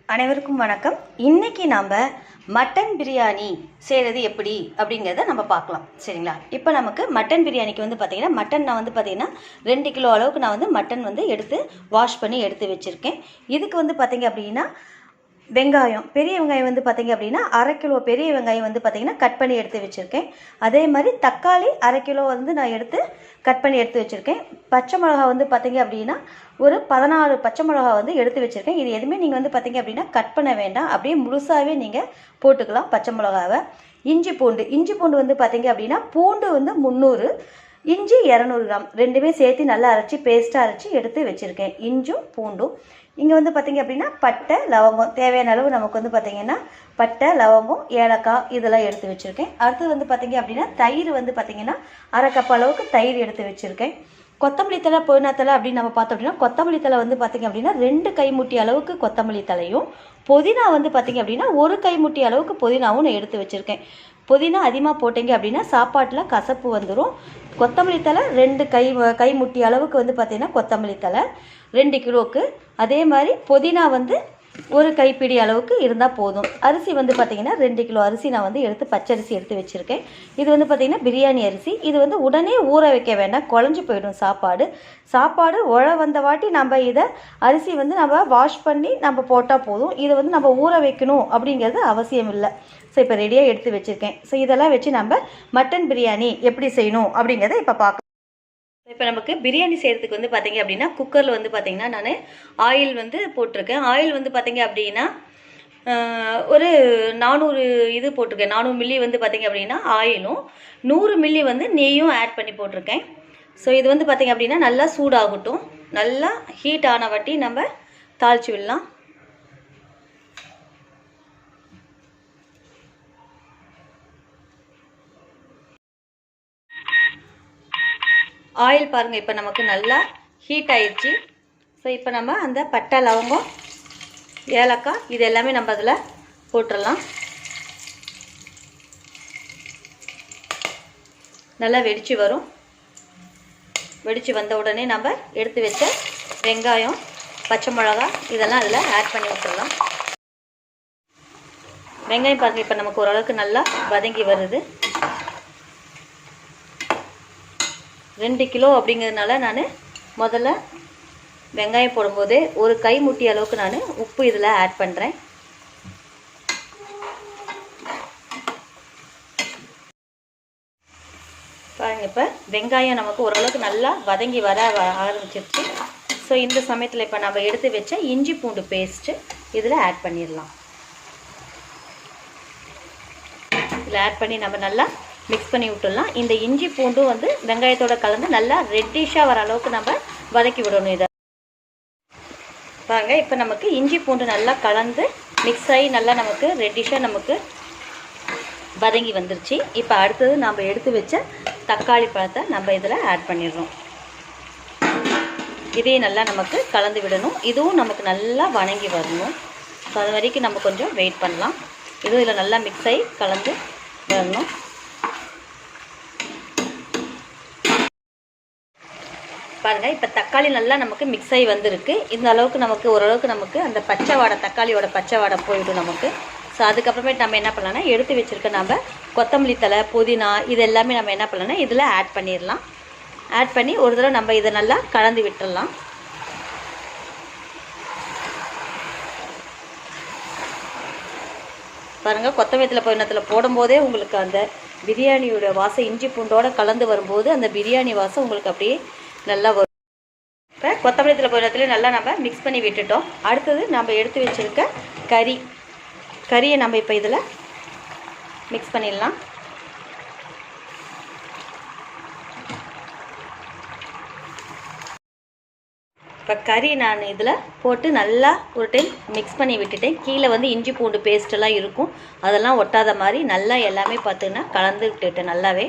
அனைவருக்கும் வணக்கம். இன்னைக்கு நாம் மட்டன் பிரியாணி செய்கிறது எப்படி அப்படிங்கிறத நம்ம பார்க்கலாம். சரிங்களா? இப்போ நமக்கு மட்டன் பிரியாணிக்கு வந்து பார்த்திங்கன்னா மட்டன் நான் வந்து பார்த்திங்கன்னா 2 கிலோ அளவுக்கு நான் வந்து மட்டன் வந்து எடுத்து வாஷ் பண்ணி எடுத்து வச்சுருக்கேன். இதுக்கு வந்து பார்த்திங்க அப்படின்னா வெங்காயம், பெரிய வெங்காயம் வந்து பார்த்திங்க அப்படின்னா 1/2 கிலோ பெரிய வெங்காயம் வந்து பார்த்திங்கன்னா கட் பண்ணி எடுத்து வச்சுருக்கேன். அதே மாதிரி தக்காளி 1/2 கிலோ வந்து நான் எடுத்து கட் பண்ணி எடுத்து வச்சுருக்கேன். பச்சை மிளகா வந்து பார்த்திங்க அப்படின்னா ஒரு 14 பச்சை மிளகா வந்து எடுத்து வச்சுருக்கேன். இது எதுவுமே நீங்கள் வந்து பார்த்திங்க அப்படின்னா கட் பண்ண வேண்டாம், அப்படியே முழுசாகவே நீங்கள் போட்டுக்கலாம் பச்சை மிளகாவை. இஞ்சி பூண்டு வந்து பார்த்திங்க அப்படின்னா பூண்டு வந்து 300, இஞ்சி 200 கிராம், ரெண்டுமே சேர்த்து நல்லா அரைச்சி பேஸ்ட்டாக அரைச்சி எடுத்து வச்சுருக்கேன். இஞ்சும் பூண்டும். இங்கே வந்து பார்த்திங்க அப்படின்னா பட்டை லவங்கம் தேவையான அளவு நமக்கு வந்து பார்த்திங்கன்னா பட்டை லவங்கம் ஏலக்காய் இதெல்லாம் எடுத்து வச்சுருக்கேன். அடுத்தது வந்து பார்த்திங்க அப்படின்னா தயிர் வந்து பார்த்திங்கன்னா 1/2 கப் அளவுக்கு தயிர் எடுத்து வச்சுருக்கேன். கொத்தமல்லி தழை புதினா தழை அப்படின்னு நம்ம பார்த்தோம் அப்படின்னா கொத்தமல்லி தழை வந்து பார்த்திங்க அப்படின்னா 2 கைமுட்டி அளவுக்கு கொத்தமல்லி தலையும், புதினா வந்து பார்த்திங்க அப்படின்னா 1 கைமுட்டி அளவுக்கு புதினாவும் நான் எடுத்து வச்சுருக்கேன். புதினா அதிகமாக போட்டிங்க அப்படின்னா சாப்பாட்டில் கசப்பு வந்துடும். கொத்தமல்லி தழை 2 கைமுட்டி அளவுக்கு வந்து பார்த்திங்கன்னா கொத்தமல்லி தழை 2 கிலோவுக்கு. அதே மாதிரி புதினா வந்து 1 கைப்பிடி அளவுக்கு இருந்தால் போதும். அரிசி வந்து பார்த்திங்கன்னா 2 கிலோ அரிசி நான் வந்து எடுத்து பச்சரிசி எடுத்து வச்சுருக்கேன். இது வந்து பார்த்திங்கன்னா பிரியாணி அரிசி. இது வந்து உடனே ஊற வைக்க வேண்டாம், குழஞ்சி போயிடும் சாப்பாடு உழ வந்த வாட்டி நம்ம இதை அரிசி வந்து நம்ம வாஷ் பண்ணி நம்ம போட்டால் போதும். இதை வந்து நம்ம ஊற வைக்கணும் அப்படிங்கிறது அவசியம் இல்லை. ஸோ இப்போ ரெடியாக எடுத்து வச்சுருக்கேன். ஸோ இதெல்லாம் வச்சு நம்ம மட்டன் பிரியாணி எப்படி செய்யணும் அப்படிங்கிறத இப்போ பார்க்கலாம். இப்போ நமக்கு பிரியாணி செய்கிறதுக்கு வந்து பார்த்திங்க அப்படின்னா குக்கரில் வந்து பார்த்திங்கன்னா நான் ஆயில் வந்து போட்டிருக்கேன். ஆயில் வந்து பார்த்திங்க அப்படின்னா ஒரு 400 இது போட்டிருக்கேன். 400 மில்லி வந்து பார்த்திங்க அப்படின்னா ஆயிலும் 100 மில்லி வந்து நெய்யும் ஆட் பண்ணி போட்டிருக்கேன். ஸோ இது வந்து பார்த்திங்க அப்படின்னா நல்லா சூடாகட்டும். நல்லா ஹீட் ஆன வாட்டி நம்ம தாளித்து விடலாம். ஆயில் பாருங்கள் இப்போ நமக்கு நல்லா ஹீட் ஆயிடுச்சு. ஸோ இப்போ நம்ம அந்த பட்டை லவங்கம் ஏலக்காய் இது எல்லாமே நம்ம அதில் போட்டுடலாம். நல்லா வெடித்து வரும். வெடித்து வந்த உடனே நம்ம எடுத்து வச்ச வெங்காயம் பச்சை மிளகா இதெல்லாம் அதில் ஆட் பண்ணி விட்டுடலாம். வெங்காயம் பாருங்கள் இப்போ நமக்கு ஓரளவுக்கு நல்லா வதங்கி வருது. 2 கிலோ அப்படிங்கிறதுனால நான் முதல்ல வெங்காயம் போடும்போதே 1 கைமுட்டி அளவுக்கு நான் உப்பு இதில் ஆட் பண்ணுறேன். பாருங்கள் இப்போ வெங்காயம் நமக்கு ஓரளவுக்கு நல்லா வதங்கி வர ஆரம்பிச்சிருச்சு. ஸோ இந்த சமயத்தில் இப்போ நம்ம எடுத்து வச்ச இஞ்சி பூண்டு பேஸ்ட்டு இதில் ஆட் பண்ணிடலாம். இதில் ஆட் பண்ணி நம்ம நல்லா மிக்ஸ் பண்ணி விட்டுடலாம். இந்த இஞ்சி பூண்டும் வந்து வெங்காயத்தோட கலந்து நல்லா ரெட்டிஷாக வர அளவுக்கு நம்ம வதக்கி விடணும். இதை பாருங்கள் இப்போ நமக்கு இஞ்சி பூண்டு நல்லா கலந்து மிக்ஸ் ஆகி நல்லா நமக்கு ரெட்டிஷாக நமக்கு வதங்கி வந்துருச்சு. இப்போ அடுத்தது நம்ம எடுத்து வச்ச தக்காளி பழத்தை நம்ம இதில் ஆட் பண்ணிடுறோம். இதையும் நல்லா நமக்கு கலந்து விடணும். இதுவும் நமக்கு நல்லா வணங்கி வரணும். ஸோ அது வரைக்கும் நம்ம கொஞ்சம் வெயிட் பண்ணலாம். இதுவும் இதில் நல்லா மிக்ஸ் ஆகி கலந்து வரணும். பாருங்கள் இப்போ தக்காளி நல்லா நமக்கு மிக்ஸ் ஆகி வந்திருக்கு. இந்த அளவுக்கு நமக்கு ஓரளவுக்கு நமக்கு அந்த பச்சை வாடை தக்காளியோட பச்சை வாடை போயிடும் நமக்கு. ஸோ அதுக்கப்புறமேட்டு நம்ம என்ன பண்ணலாம்னா எடுத்து வச்சுருக்க நம்ம கொத்தமல்லி தழை புதினா இது எல்லாமே நம்ம என்ன பண்ணலாம்னா இதில் ஆட் பண்ணிடலாம். ஆட் பண்ணி ஒரு தடவை நம்ம இதை நல்லா கலந்து விட்டுடலாம். பாருங்கள் கொத்தமல்லி தழை புதினத்தில் போடும்போதே உங்களுக்கு அந்த பிரியாணியோட வாசம் இஞ்சி பூண்டோடு கலந்து வரும்போது அந்த பிரியாணி வாசம் உங்களுக்கு அப்படியே நல்லா வரும். இப்போ கொத்தமல்லி தழை புதினத்துலேயே நல்லா நம்ம மிக்ஸ் பண்ணி விட்டுட்டோம். அடுத்தது நம்ம எடுத்து வச்சுருக்க கறியை நம்ம இப்போ இதில் மிக்ஸ் பண்ணிடலாம். இப்போ கறி நான் இதில் போட்டு நல்லா ஒரு டைம் மிக்ஸ் பண்ணி விட்டுட்டேன். கீழே வந்து இஞ்சி பூண்டு பேஸ்ட்டெல்லாம் இருக்கும், அதெல்லாம் ஒட்டாத மாதிரி நல்லா எல்லாமே பார்த்திங்கன்னா கலந்து விட்டுட்டேன். நல்லாவே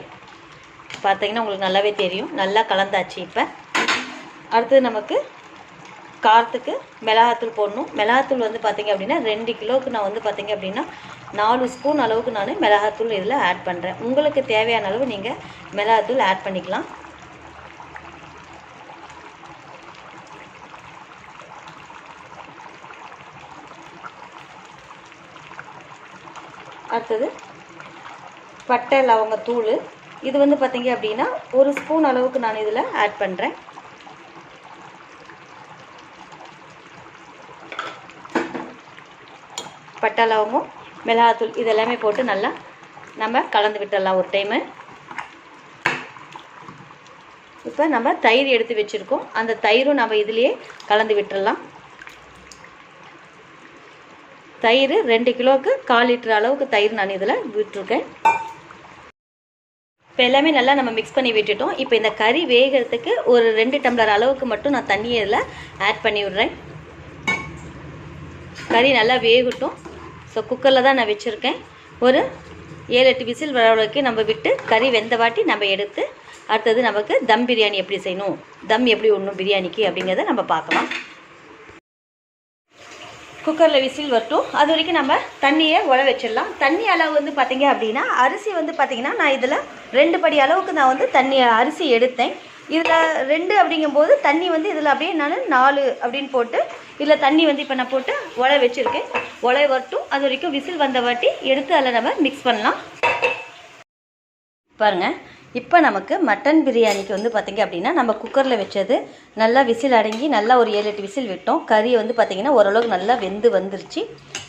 பார்த்திங்கன்னா உங்களுக்கு நல்லாவே தெரியும். நல்லா கலந்தாச்சு. இப்போ அடுத்தது நமக்கு காரத்துக்கு மிளகாத்தூள் போடணும். மிளகாத்தூள் வந்து பார்த்திங்க அப்படின்னா 2 கிலோவுக்கு நான் வந்து பார்த்திங்க அப்படின்னா 4 ஸ்பூன் அளவுக்கு நான் மிளகாத்தூள் இதில் ஆட் பண்ணுறேன். உங்களுக்கு தேவையான அளவு நீங்கள் மிளகாத்தூள் ஆட் பண்ணிக்கலாம். அடுத்தது பட்டை லவங்கத்தூள். இது வந்து பார்த்திங்க அப்படின்னா 1 ஸ்பூன் அளவுக்கு நான் இதில் ஆட் பண்ணுறேன். பட்டை லவங்கம் மிளகாத்தூள் இதெல்லாமே போட்டு நல்லா நம்ம கலந்து விட்டுடலாம் ஒரு டைமு. இப்போ நம்ம தயிர் எடுத்து வச்சுருக்கோம், அந்த தயிரும் நம்ம இதிலேயே கலந்து விட்டுடலாம். தயிர் 2 கிலோவுக்கு 1/4 லிட்டர் அளவுக்கு தயிர் நான் இதில் விட்டுருக்கேன். இப்போ எல்லாமே நல்லா நம்ம மிக்ஸ் பண்ணி விட்டுட்டோம். இப்போ இந்த கறி வேகிறதுக்கு ஒரு 2 டம்ளர் அளவுக்கு மட்டும் நான் தண்ணியை இதில் ஆட் பண்ணி விடுறேன். கறி நல்லா வேகட்டும். ஸோ குக்கரில் தான் நான் வச்சுருக்கேன். ஒரு 7-8 விசில் வர வரைக்கும் நம்ம விட்டு கறி வெந்த வாட்டி நம்ம எடுத்து அடுத்தது நமக்கு தம் பிரியாணி எப்படி செய்யணும், தம் எப்படி ஒன்றும் பிரியாணிக்கு அப்படிங்கிறத நம்ம பார்க்கலாம். குக்கரில் விசில் வரட்டும். அது வரைக்கும் நம்ம தண்ணியை உழ வச்சிடலாம். தண்ணி அளவு வந்து பார்த்திங்க அப்படின்னா அரிசி வந்து பார்த்திங்கன்னா நான் இதில் 2 படி அளவுக்கு நான் வந்து அரிசி எடுத்தேன். இதில் 2 அப்படிங்கும்போது தண்ணி வந்து இதில் அப்படியே நான் 4 அப்படின்னு போட்டு இதில் தண்ணி வந்து இப்போ நான் போட்டு உழ வச்சுருக்கேன். உழ வரட்டும். அது வரைக்கும் விசில் வந்த வாட்டி எடுத்து அதில் நம்ம மிக்ஸ் பண்ணலாம். பாருங்கள், இப்போ நமக்கு மட்டன் பிரியாணிக்கு வந்து பார்த்திங்க அப்படின்னா நம்ம குக்கரில் வச்சது நல்லா விசில் அடங்கி நல்லா ஒரு 7-8 விசில் விட்டோம். கறி வந்து பார்த்திங்கன்னா ஓரளவுக்கு நல்லா வெந்து வந்துருச்சு.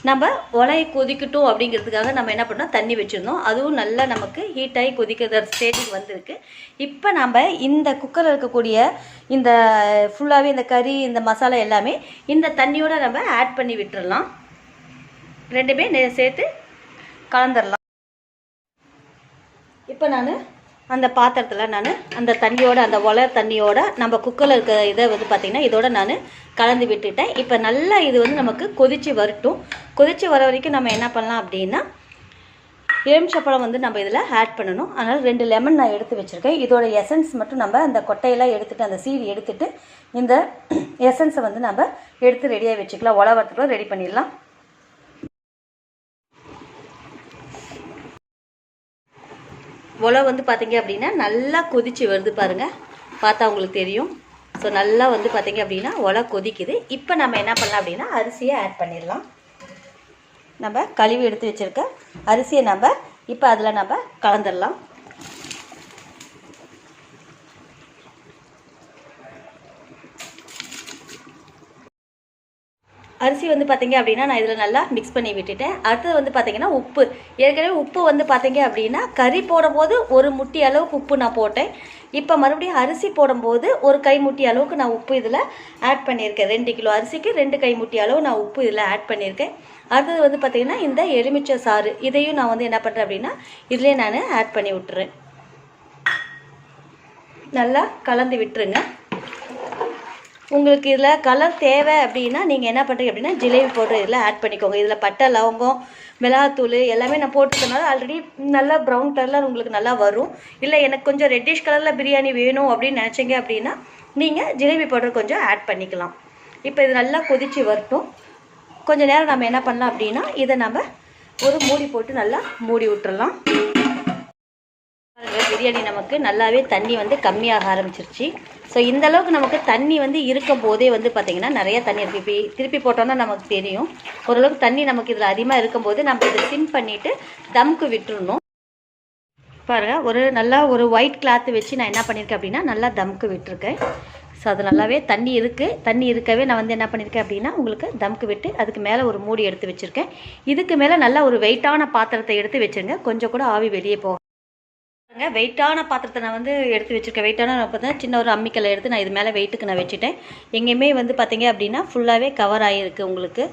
நம்ம உலையை கொதிக்கட்டும் அப்படிங்கிறதுக்காக நம்ம என்ன பண்ணோம், தண்ணி வச்சுருந்தோம். அதுவும் நல்லா நமக்கு ஹீட்டாகி கொதிக்கிற ஸ்டேஜுக்கு வந்திருக்கு. இப்போ நம்ம இந்த குக்கரில் இருக்கக்கூடிய இந்த ஃபுல்லாகவே இந்த கறி இந்த மசாலா எல்லாமே இந்த தண்ணியோடு நம்ம ஆட் பண்ணி விட்டுடலாம். 2மே சேர்த்து கலந்துடலாம். இப்போ நான் அந்த பாத்திரத்தில் நான் அந்த தண்ணியோட அந்த உலர் தண்ணியோட நம்ம குக்கரில் இருக்க இதை வந்து பார்த்திங்கன்னா இதோட நான் கலந்து விட்டுட்டேன். இப்போ நல்லா இது வந்து நமக்கு கொதித்து வரட்டும். கொதித்து வர வரைக்கும் நம்ம என்ன பண்ணலாம் அப்படின்னா எலுமிச்சப்பழம் வந்து நம்ம இதில் ஆட் பண்ணணும். அதனால் 2 லெமன் நான் எடுத்து வச்சுருக்கேன். இதோட எசன்ஸ் மட்டும் நம்ம அந்த கொட்டையெல்லாம் எடுத்துகிட்டு அந்த சீடு எடுத்துகிட்டு இந்த எசன்ஸை வந்து நம்ம எடுத்து ரெடியாக வச்சுக்கலாம். உலவரத்துக்குள்ள ரெடி பண்ணிடலாம். உலை வந்து பார்த்திங்க அப்படின்னா நல்லா கொதித்து வருது பாருங்கள், பார்த்தா உங்களுக்கு தெரியும். ஸோ நல்லா வந்து பார்த்திங்க அப்படின்னா உலை கொதிக்குது. இப்போ நம்ம என்ன பண்ணலாம் அப்படின்னா அரிசியை ஆட் பண்ணிடலாம். நம்ம கழுவி எடுத்து வச்சுருக்க அரிசியை நம்ம இப்போ அதில் நம்ம கலந்துடலாம். அரிசி வந்து பார்த்திங்க அப்படின்னா நான் இதில் நல்லா மிக்ஸ் பண்ணி விட்டுட்டேன். அடுத்தது வந்து பார்த்திங்கன்னா உப்பு. ஏற்கனவே உப்பு வந்து பார்த்திங்க அப்படின்னா கறி போடும்போது 1 முட்டி அளவுக்கு உப்பு நான் போட்டேன். இப்போ மறுபடியும் அரிசி போடும்போது 1 கைமுட்டி அளவுக்கு நான் உப்பு இதில் ஆட் பண்ணியிருக்கேன். 2 கிலோ அரிசிக்கு 2 கைமுட்டி அளவு நான் உப்பு இதில் ஆட் பண்ணியிருக்கேன். அடுத்தது வந்து பார்த்திங்கன்னா இந்த எலுமிச்சை சாறு இதையும் நான் வந்து என்ன பண்ணுறேன் அப்படின்னா இதிலே நான் ஆட் பண்ணி விட்டுறேன். நல்லா கலந்து விட்டுருங்க. உங்களுக்கு இதில் கலர் தேவை அப்படின்னா நீங்கள் என்ன பண்ணுறீங்க அப்படின்னா ஜிலேபி பவுடர் இதில் ஆட் பண்ணிக்கோங்க. இதில் பட்டை லவங்கம் மிளகாத்தூள் எல்லாமே நான் போட்டுக்கிறதுனால ஆல்ரெடி நல்லா ப்ரௌன் கலரில் உங்களுக்கு நல்லா வரும். இல்லை எனக்கு கொஞ்சம் ரெட்டிஷ் கலரில் பிரியாணி வேணும் அப்படின்னு நினச்சிங்க அப்படின்னா நீங்கள் ஜிலேபி பவுடர் கொஞ்சம் ஆட் பண்ணிக்கலாம். இப்போ இது நல்லா கொதித்து வரட்டும். கொஞ்சம் நேரம் நம்ம என்ன பண்ணலாம் அப்படின்னா இதை நம்ம ஒரு மூடி போட்டு நல்லா மூடி விட்டுறலாம். பிரியாணி நமக்கு நல்லாவே தண்ணி வந்து கம்மியாக ஆரம்பிச்சிருச்சு. ஸோ இந்தளவுக்கு நமக்கு தண்ணி வந்து இருக்கும் போதே வந்து பார்த்திங்கன்னா நிறைய தண்ணி இருக்குது. திருப்பி போட்டோம்னா நமக்கு தெரியும். ஓரளவுக்கு தண்ணி நமக்கு இதில் அதிகமாக இருக்கும்போது நம்ம இதை சிம் பண்ணிவிட்டு தம்க்கு விட்டுருணும். பாருங்கள், நல்லா ஒரு ஒயிட் கிளாத்து வச்சு நான் என்ன பண்ணியிருக்கேன் அப்படின்னா நல்லா தம்க்கு விட்டுருக்கேன். ஸோ அது நல்லாவே தண்ணி இருக்குது. தண்ணி இருக்கவே நான் வந்து என்ன பண்ணியிருக்கேன் அப்படின்னா உங்களுக்கு தம்க்கு விட்டு அதுக்கு மேலே ஒரு மூடி எடுத்து வச்சுருக்கேன். இதுக்கு மேலே நல்லா ஒரு வெயிட்டான பாத்திரத்தை எடுத்து வச்சுருங்க. கொஞ்சம் கூட ஆவி வெளியே போகும். வெயிட்டான பாத்திரத்தை நான் வந்து எடுத்து வச்சுருக்கேன். வெயிட்டான பார்த்தா சின்ன ஒரு அம்மிக்கல்லை எடுத்து நான் இது மேலே வெயிட்டுக்கு நான் வச்சுட்டேன். எங்கேயுமே வந்து பார்த்திங்க அப்படின்னா ஃபுல்லாகவே கவர் ஆகிருக்கு உங்களுக்கு.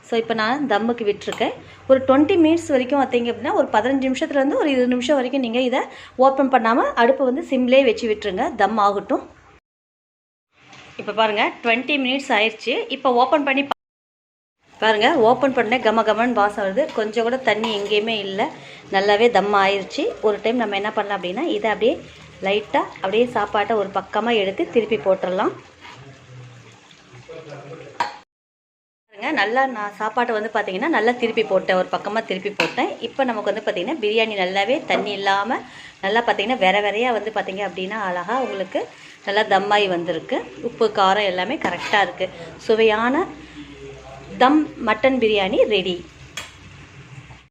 ஸோ இப்போ நான் தம்முக்கு விட்டுருக்கேன். ஒரு 20 மினிட்ஸ் வரைக்கும் பார்த்திங்க அப்படின்னா ஒரு 15 நிமிஷத்துலேருந்து ஒரு 20 நிமிஷம் வரைக்கும் நீங்கள் இதை ஓப்பன் பண்ணாமல் அடுப்பை வந்து சிம்லேயே வச்சு விட்டுருங்க. தம் ஆகட்டும். இப்போ பாருங்கள் 20 மினிட்ஸ் ஆயிடுச்சு. இப்போ ஓப்பன் பண்ணி பாருங்கள், ஓப்பன் பண்ண கமன்னு வாசம் வருது. கொஞ்சம் கூட தண்ணி எங்கேயுமே இல்லை. நல்லாவே தம் ஆயிடுச்சு. ஒரு டைம் நம்ம என்ன பண்ணலாம் அப்படின்னா இதை அப்படியே லைட்டாக அப்படியே சாப்பாட்டை ஒரு பக்கமாக எடுத்து திருப்பி போட்டுடலாம். பாருங்க, நல்லா நான் சாப்பாட்டை வந்து பார்த்திங்கன்னா நல்லா திருப்பி போட்டேன். ஒரு பக்கமாக திருப்பி போட்டேன். இப்போ நமக்கு வந்து பார்த்திங்கன்னா பிரியாணி நல்லாவே தண்ணி இல்லாமல் நல்லா பார்த்திங்கன்னா வெறையாக வந்து பார்த்திங்க அப்படின்னா அழகாக உங்களுக்கு நல்லா தம்மாகி வந்திருக்கு. உப்பு காரம் எல்லாமே கரெக்டாக இருக்குது. சுவையான தம் மட்டன் பிரியாணி ரெடி.